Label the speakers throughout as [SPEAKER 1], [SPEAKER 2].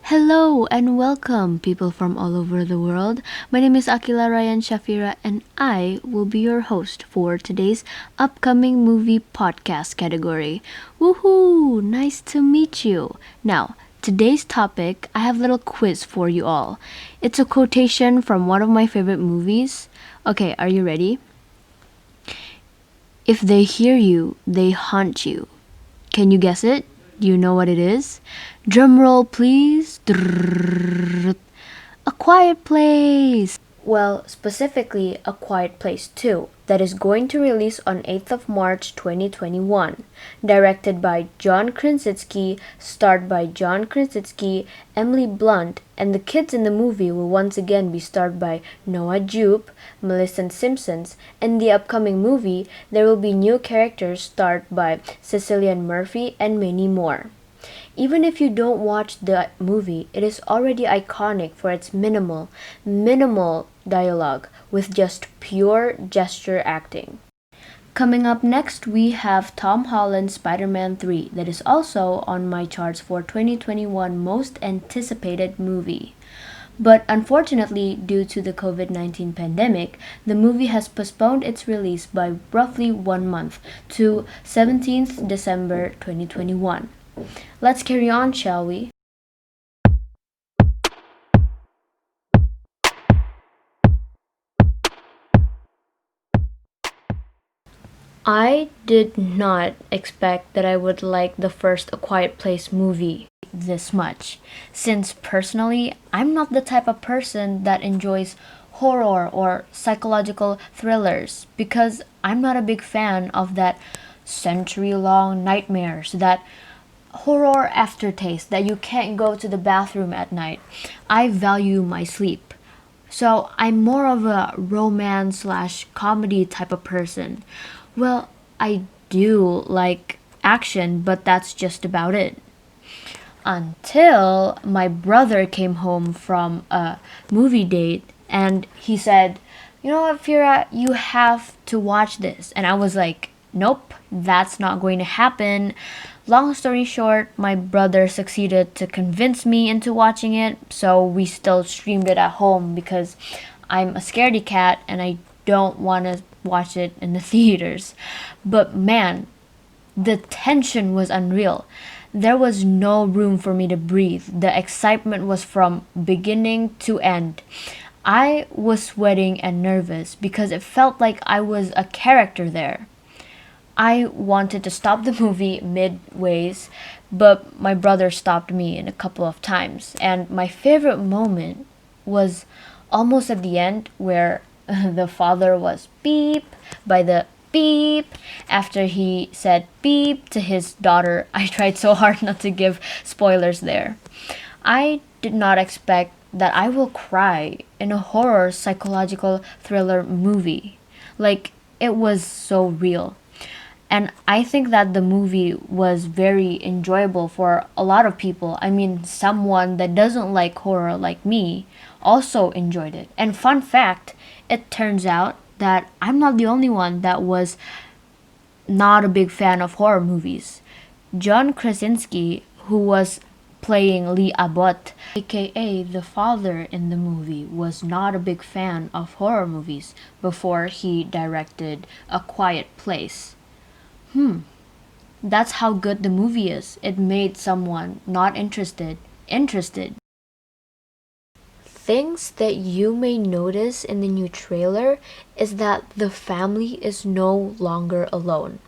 [SPEAKER 1] Hello and welcome, people from all over the world. My name is Aqilla, Rayyan, Shafira, and I will be your host for today's upcoming movie podcast category. Woohoo! Nice to meet you. Now, today's topic, I have a little quiz for you all. It's a quotation from one of my favorite movies. Okay, are you ready? If they hear you, they haunt you. Can you guess it? Do you know what it is? Drum roll, please. Drrrr. A Quiet Place. Well, specifically A Quiet Place 2, that is going to release on 8th of March 2021. Directed by John Krasinski, starred by John Krasinski, Emily Blunt, and the kids in the movie will once again be starred by Noah Jupe, Millicent Simpsons. In the upcoming movie, there will be new characters starred by Cillian Murphy and many more. Even if you don't watch the movie, it is already iconic for its minimal dialogue with just pure gesture acting. Coming up next, we have Tom Holland Spider-Man 3 that is also on my charts for 2021 most anticipated movie. But unfortunately, due to the COVID-19 pandemic, the movie has postponed its release by roughly 1 month to 17th December 2021. Let's carry on, shall we? I did not expect that I would like the first A Quiet Place movie this much, since personally, I'm not the type of person that enjoys horror or psychological thrillers because I'm not a big fan of that century long nightmares, that horror aftertaste that you can't go to the bathroom at night. I value my sleep. So I'm more of a romance slash comedy type of person. Well, I do like action, but that's just about it. Until my brother came home from a movie date and he said, "You know what, Fira, you have to watch this." And I was like, "Nope, that's not going to happen." Long story short, my brother succeeded to convince me into watching it, so we still streamed it at home because I'm a scaredy cat and I don't want to watch it in the theaters. But man, the tension was unreal. There was no room for me to breathe. The excitement was from beginning to end. I was sweating and nervous because it felt like I was a character there. I wanted to stop the movie midways, but my brother stopped me in a couple of times. And my favorite moment was almost at the end where the father was beep by the beep after he said beep to his daughter. I tried so hard not to give spoilers there. I did not expect that I will cry in a horror psychological thriller movie. Like, it was so real. And I think that the movie was very enjoyable for a lot of people. I mean, someone that doesn't like horror like me also enjoyed it. And fun fact, it turns out that I'm not the only one that was not a big fan of horror movies. John Krasinski, who was playing Lee Abbott, aka the father in the movie, was not a big fan of horror movies before he directed A Quiet Place. That's how good the movie is. It made someone not interested. Things that you may notice in the new trailer is that the family is no longer alone.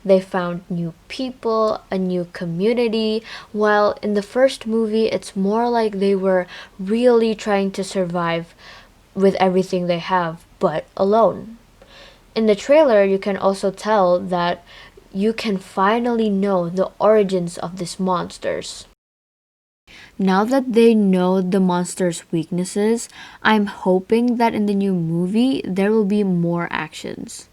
[SPEAKER 1] They found new people, a new community, while in the first movie it's more like they were really trying to survive with everything they have, but alone. In the trailer, you can also tell that you can finally know the origins of these monsters. Now that they know the monster's weaknesses, I'm hoping that in the new movie there will be more actions.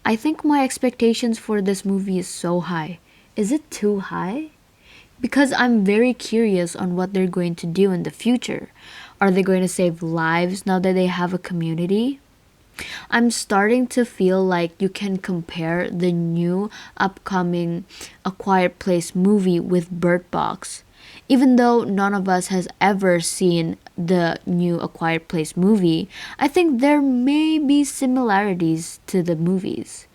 [SPEAKER 1] I think my expectations for this movie is so high. Is it too high? Because I'm very curious on what they're going to do in the future. Are they going to save lives now that they have a community? I'm starting to feel like you can compare the new upcoming A Quiet Place movie with Bird Box. Even though none of us has ever seen the new A Quiet Place movie, I think there may be similarities to the movies.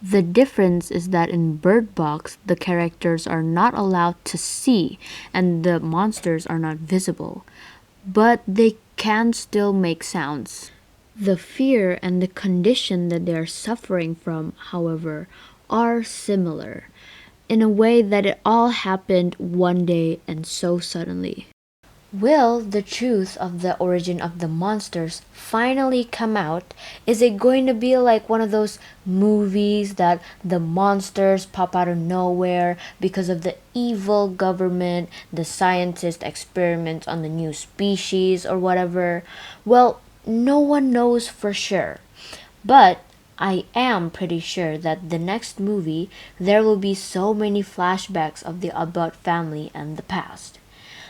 [SPEAKER 1] The difference is that in Bird Box, the characters are not allowed to see and the monsters are not visible, but they can still make sounds. The fear and the condition that they are suffering from, however, are similar in a way that it all happened one day and so suddenly. Will the truth of the origin of the monsters finally come out? Is it going to be like one of those movies that the monsters pop out of nowhere because of the evil government, the scientist experiments on the new species or whatever? Well, no one knows for sure. But I am pretty sure that the next movie there will be so many flashbacks of the Abbott family and the past.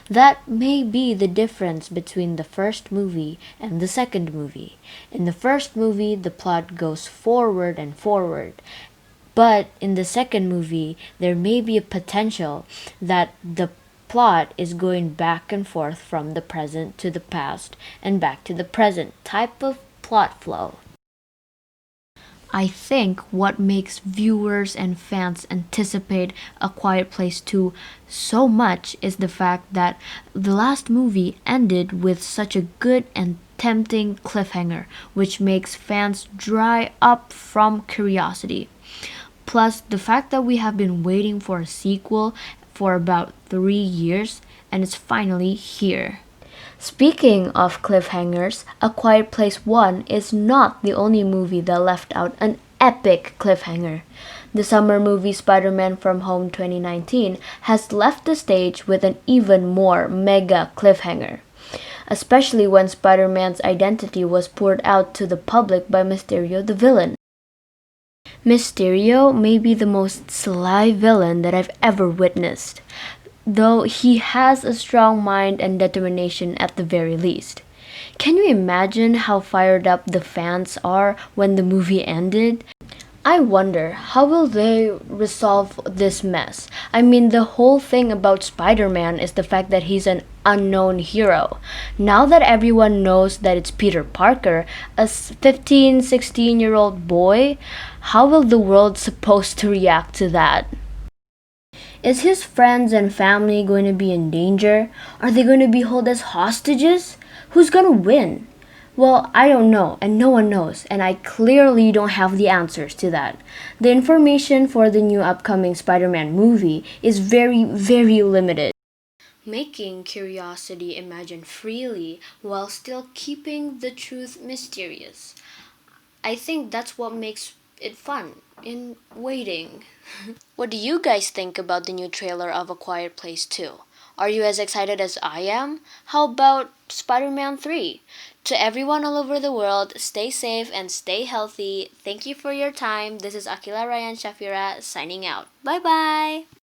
[SPEAKER 1] That may be the difference between the first movie and the second movie. In the first movie, the plot goes forward and forward. But in the second movie, there may be a potential that the plot is going back and forth from the present to the past and back to the present type of plot flow. I think what makes viewers and fans anticipate A Quiet Place 2 so much is the fact that the last movie ended with such a good and tempting cliffhanger, which makes fans dry up from curiosity. Plus, the fact that we have been waiting for a sequel for about 3 years and it's finally here. Speaking of cliffhangers, A Quiet Place 1 is not the only movie that left out an epic cliffhanger. The summer movie Spider-Man From Home 2019 has left the stage with an even more mega cliffhanger, especially when Spider-Man's identity was poured out to the public by Mysterio the villain. Mysterio may be the most sly villain that I've ever witnessed, though he has a strong mind and determination at the very least. Can you imagine how fired up the fans are when the movie ended? I wonder how will they resolve this mess. I mean, the whole thing about Spider-Man is the fact that he's an unknown hero. Now that everyone knows that it's Peter Parker, a 15, 16-year-old boy, how will the world supposed to react to that? Is his friends and family going to be in danger? Are they going to be held as hostages? Who's going to win? Well, I don't know, and no one knows, and I clearly don't have the answers to that. The information for the new upcoming Spider Man movie is very, very limited, making curiosity imagine freely while still keeping the truth mysterious. I think that's what makes it fun in waiting. What do you guys think about the new trailer of A Quiet Place 2? Are you as excited as I am? How about Spider Man 3? To everyone all over the world, stay safe and stay healthy. Thank you for your time. This is Aqilla, Rayyan, Shafira signing out. Bye bye!